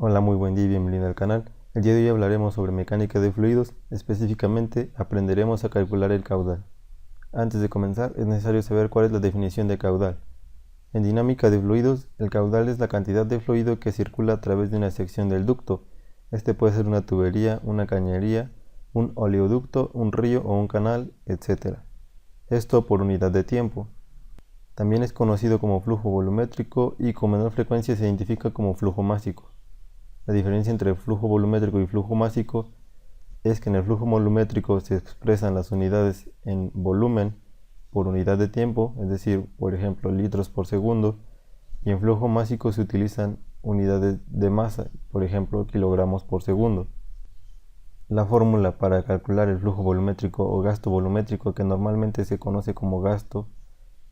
Hola, muy buen día y bienvenido al canal. El día de hoy hablaremos sobre mecánica de fluidos, específicamente aprenderemos a calcular el caudal. Antes de comenzar es necesario saber cuál es la definición de caudal. En dinámica de fluidos, el caudal es la cantidad de fluido que circula a través de una sección del ducto. Este puede ser una tubería, una cañería, un oleoducto, un río o un canal, etc. Esto por unidad de tiempo. También es conocido como flujo volumétrico y con menor frecuencia se identifica como flujo másico. La diferencia entre flujo volumétrico y flujo másico es que en el flujo volumétrico se expresan las unidades en volumen por unidad de tiempo, es decir, por ejemplo, litros por segundo, y en flujo másico se utilizan unidades de masa, por ejemplo, kilogramos por segundo. La fórmula para calcular el flujo volumétrico o gasto volumétrico, que normalmente se conoce como gasto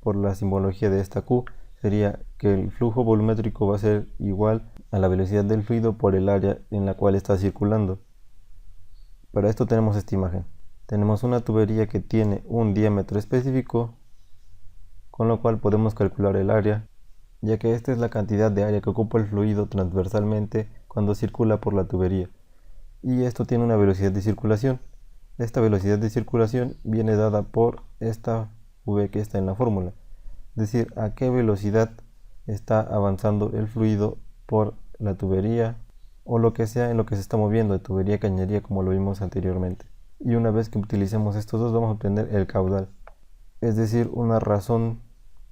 por la simbología de esta Q, sería que el flujo volumétrico va a ser igual a la velocidad del fluido por el área en la cual está circulando. Para esto tenemos esta imagen. Tenemos una tubería que tiene un diámetro específico, con lo cual podemos calcular el área, ya que esta es la cantidad de área que ocupa el fluido transversalmente cuando circula por la tubería. Y esto tiene una velocidad de circulación. Esta velocidad de circulación viene dada por esta V que está en la fórmula, es decir, a qué velocidad está avanzando el fluido por la tubería o lo que sea en lo que se está moviendo, de tubería, cañería, como lo vimos anteriormente. Y una vez que utilicemos estos dos vamos a obtener el caudal, es decir, una razón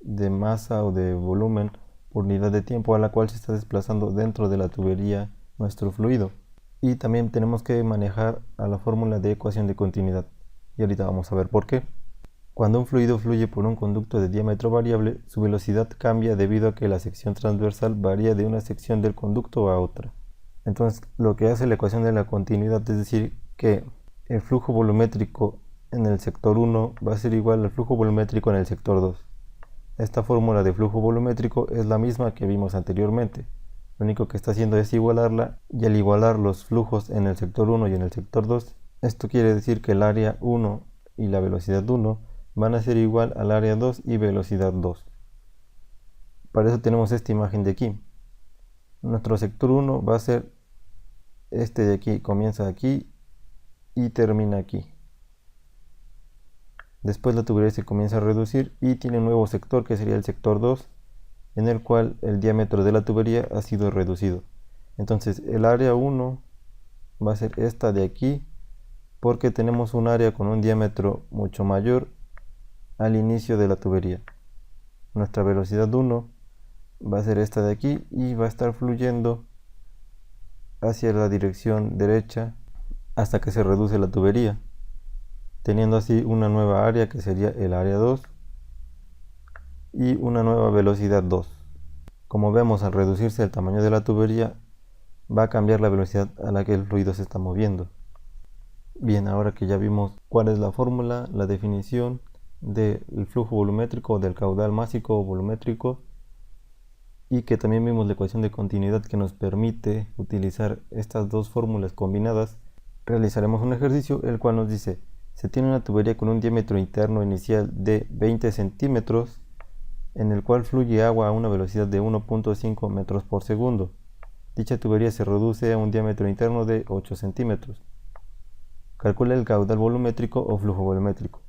de masa o de volumen por unidad de tiempo a la cual se está desplazando dentro de la tubería nuestro fluido. Y también tenemos que manejar a la fórmula de ecuación de continuidad, y ahorita vamos a ver por qué. Cuando un fluido fluye por un conducto de diámetro variable, su velocidad cambia debido a que la sección transversal varía de una sección del conducto a otra. Entonces, lo que hace la ecuación de la continuidad es decir que el flujo volumétrico en el sector 1 va a ser igual al flujo volumétrico en el sector 2. Esta fórmula de flujo volumétrico es la misma que vimos anteriormente. Lo único que está haciendo es igualarla, y al igualar los flujos en el sector 1 y en el sector 2, esto quiere decir que el área 1 y la velocidad 1 van a ser igual al área 2 y velocidad 2. Para eso tenemos esta imagen de aquí. Nuestro sector 1 va a ser este de aquí, comienza aquí y termina aquí. Después la tubería se comienza a reducir y tiene un nuevo sector que sería el sector 2, en el cual el diámetro de la tubería ha sido reducido. Entonces el área 1 va a ser esta de aquí, porque tenemos un área con un diámetro mucho mayor al inicio de la tubería. Nuestra velocidad 1 va a ser esta de aquí y va a estar fluyendo hacia la dirección derecha hasta que se reduce la tubería, teniendo así una nueva área que sería el área 2 y una nueva velocidad 2. Como vemos, al reducirse el tamaño de la tubería va a cambiar la velocidad a la que el fluido se está moviendo. Bien, ahora que ya vimos cuál es la fórmula, la definición del flujo volumétrico o del caudal másico o volumétrico, y que también vimos la ecuación de continuidad que nos permite utilizar estas dos fórmulas combinadas, realizaremos un ejercicio el cual nos dice: se tiene una tubería con un diámetro interno inicial de 20 centímetros en el cual fluye agua a una velocidad de 1.5 metros por segundo. Dicha tubería se reduce a un diámetro interno de 8 centímetros. Calcula el caudal volumétrico o flujo volumétrico.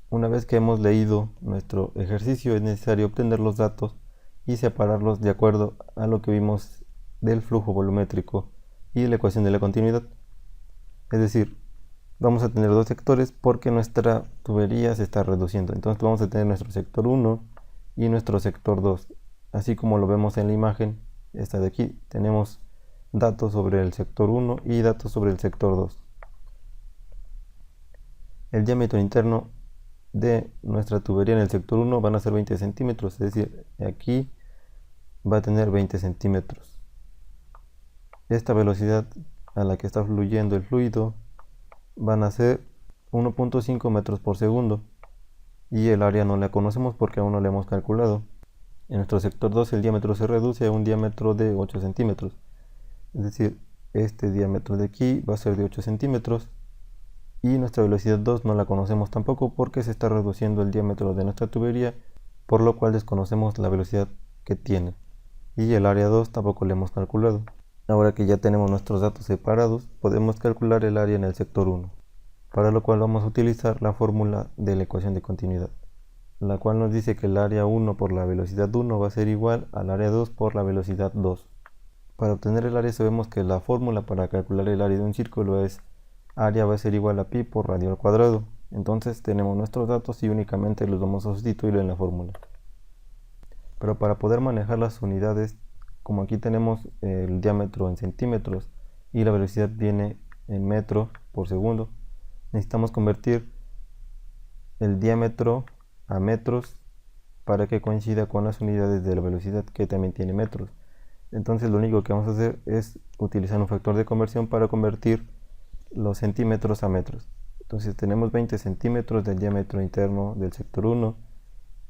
Una vez que hemos leído nuestro ejercicio es necesario obtener los datos y separarlos de acuerdo a lo que vimos del flujo volumétrico y la ecuación de la continuidad. Es decir, vamos a tener dos sectores porque nuestra tubería se está reduciendo. Entonces vamos a tener nuestro sector 1 y nuestro sector 2. Así como lo vemos en la imagen, esta de aquí, tenemos datos sobre el sector 1 y datos sobre el sector 2. El diámetro interno de nuestra tubería en el sector 1 van a ser 20 centímetros, es decir, aquí va a tener 20 centímetros. Esta velocidad a la que está fluyendo el fluido van a ser 1.5 metros por segundo, y el área no la conocemos porque aún no la hemos calculado. En nuestro sector 2 el diámetro se reduce a un diámetro de 8 centímetros, es decir, este diámetro de aquí va a ser de 8 centímetros, y nuestra velocidad 2 no la conocemos tampoco porque se está reduciendo el diámetro de nuestra tubería, por lo cual desconocemos la velocidad que tiene, y el área 2 tampoco la hemos calculado. Ahora que ya tenemos nuestros datos separados, podemos calcular el área en el sector 1, para lo cual vamos a utilizar la fórmula de la ecuación de continuidad, la cual nos dice que el área 1 por la velocidad 1 va a ser igual al área 2 por la velocidad 2. Para obtener el área sabemos que la fórmula para calcular el área de un círculo es área va a ser igual a pi por radio al cuadrado. Entonces tenemos nuestros datos y únicamente los vamos a sustituir en la fórmula. Pero para poder manejar las unidades, como aquí tenemos el diámetro en centímetros y la velocidad viene en metro por segundo, necesitamos convertir el diámetro a metros para que coincida con las unidades de la velocidad, que también tiene metros. Entonces lo único que vamos a hacer es utilizar un factor de conversión para convertir los centímetros a metros. Entonces tenemos 20 centímetros del diámetro interno del sector 1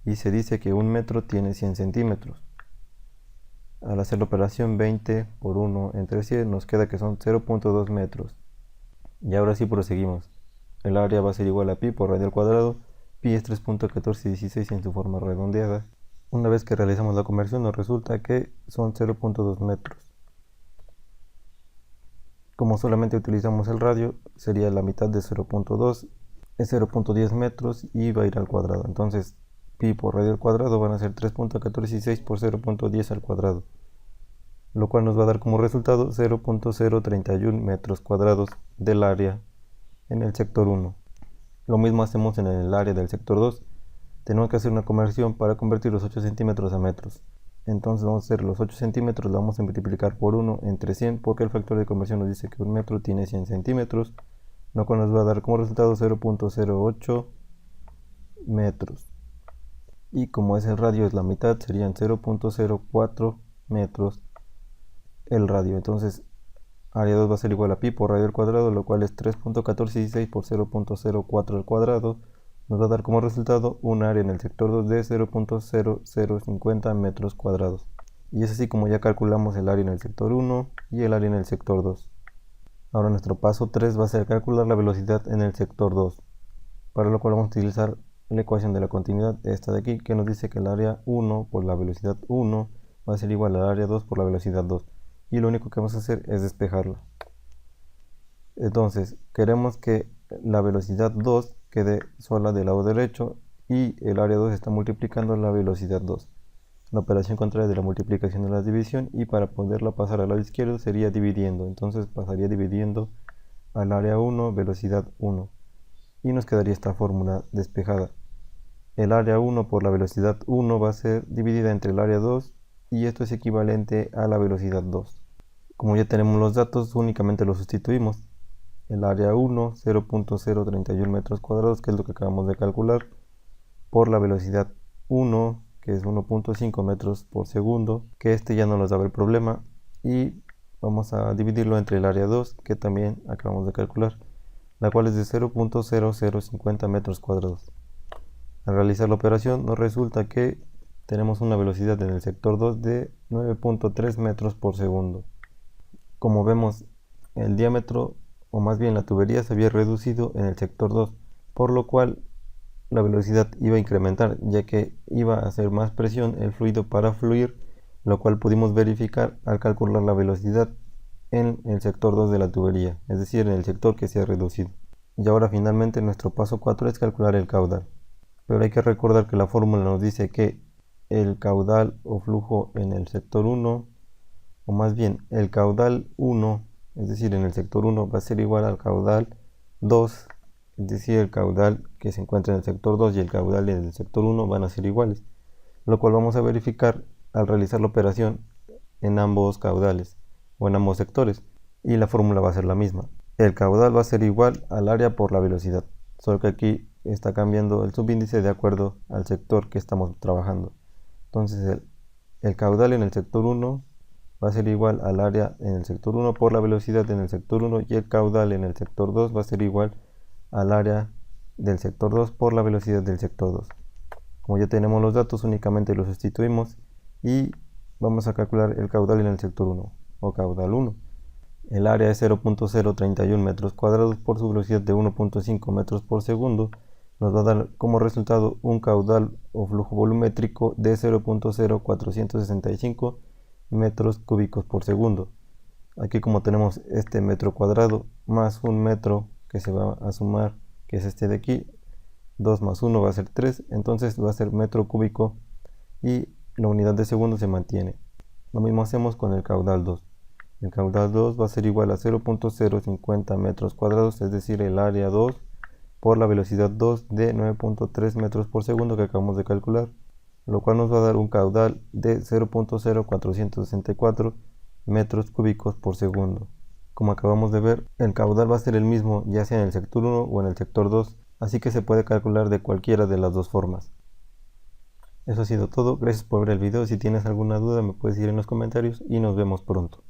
y se dice que un metro tiene 100 centímetros. Al hacer la operación 20 por 1 entre 100 nos queda que son 0.2 metros. Y ahora sí proseguimos. El área va a ser igual a pi por radio al cuadrado. Pi es 3.1416 en su forma redondeada. Una vez que realizamos la conversión nos resulta que son 0.2 metros. Como solamente utilizamos el radio, sería la mitad de 0.2, es 0.10 metros y va a ir al cuadrado. Entonces pi por radio al cuadrado van a ser 3.1416 por 0.10 al cuadrado, lo cual nos va a dar como resultado 0.031 metros cuadrados del área en el sector 1. Lo mismo hacemos en el área del sector 2. Tenemos que hacer una conversión para convertir los 8 centímetros a metros. Entonces vamos a hacer los 8 centímetros, lo vamos a multiplicar por 1 entre 100, porque el factor de conversión nos dice que un metro tiene 100 centímetros, lo cual nos va a dar como resultado 0.08 metros. Y como es el radio es la mitad, serían 0.04 metros el radio. Entonces área 2 va a ser igual a pi por radio al cuadrado, lo cual es 3.1416 por 0.04 al cuadrado. Nos va a dar como resultado un área en el sector 2 de 0.0050 metros cuadrados. Y es así como ya calculamos el área en el sector 1 y el área en el sector 2. Ahora nuestro paso 3 va a ser calcular la velocidad en el sector 2, para lo cual vamos a utilizar la ecuación de la continuidad, esta de aquí, que nos dice que el área 1 por la velocidad 1 va a ser igual al área 2 por la velocidad 2. Y lo único que vamos a hacer es despejarla. Entonces queremos que la velocidad 2 quede sola del lado derecho y el área 2 está multiplicando la velocidad 2. La operación contraria de la multiplicación es la división, y para poderla pasar al lado izquierdo sería dividiendo. Entonces pasaría dividiendo al área 1 velocidad 1 y nos quedaría esta fórmula despejada. El área 1 por la velocidad 1 va a ser dividida entre el área 2 y esto es equivalente a la velocidad 2. Como ya tenemos los datos, únicamente los sustituimos. El área 1, 0.031 metros cuadrados, que es lo que acabamos de calcular, por la velocidad 1, que es 1.5 metros por segundo, que este ya no nos daba el problema, y vamos a dividirlo entre el área 2, que también acabamos de calcular, la cual es de 0.0050 metros cuadrados. Al realizar la operación nos resulta que tenemos una velocidad en el sector 2 de 9.3 metros por segundo. Como vemos, el diámetro, o más bien la tubería, se había reducido en el sector 2, por lo cual la velocidad iba a incrementar, ya que iba a hacer más presión el fluido para fluir, lo cual pudimos verificar al calcular la velocidad en el sector 2 de la tubería, es decir, en el sector que se ha reducido. Y ahora finalmente nuestro paso 4 es calcular el caudal. Pero hay que recordar que la fórmula nos dice que el caudal o flujo en el sector 1, o más bien el caudal 1, es decir, en el sector 1 va a ser igual al caudal 2, es decir, el caudal que se encuentra en el sector 2 y el caudal en el sector 1 van a ser iguales, lo cual vamos a verificar al realizar la operación en ambos caudales o en ambos sectores, y la fórmula va a ser la misma. El caudal va a ser igual al área por la velocidad, solo que aquí está cambiando el subíndice de acuerdo al sector que estamos trabajando. Entonces el caudal en el sector 1 va a ser igual al área en el sector 1 por la velocidad en el sector 1, y el caudal en el sector 2 va a ser igual al área del sector 2 por la velocidad del sector 2. Como ya tenemos los datos, únicamente los sustituimos y vamos a calcular el caudal en el sector 1, o caudal 1. El área es 0.031 metros cuadrados por su velocidad de 1.5 metros por segundo. Nos va a dar como resultado un caudal o flujo volumétrico de 0.0465 metros cúbicos por segundo. Aquí como tenemos este metro cuadrado más un metro que se va a sumar, que es este de aquí, 2 más 1 va a ser 3, entonces va a ser metro cúbico y la unidad de segundo se mantiene. Lo mismo hacemos con el caudal 2. El caudal 2 va a ser igual a 0.050 metros cuadrados, es decir, el área 2 por la velocidad 2 de 9.3 metros por segundo que acabamos de calcular, lo cual nos va a dar un caudal de 0.0464 metros cúbicos por segundo. Como acabamos de ver, el caudal va a ser el mismo ya sea en el sector 1 o en el sector 2, así que se puede calcular de cualquiera de las dos formas. Eso ha sido todo, gracias por ver el video. Si tienes alguna duda me puedes ir en los comentarios y nos vemos pronto.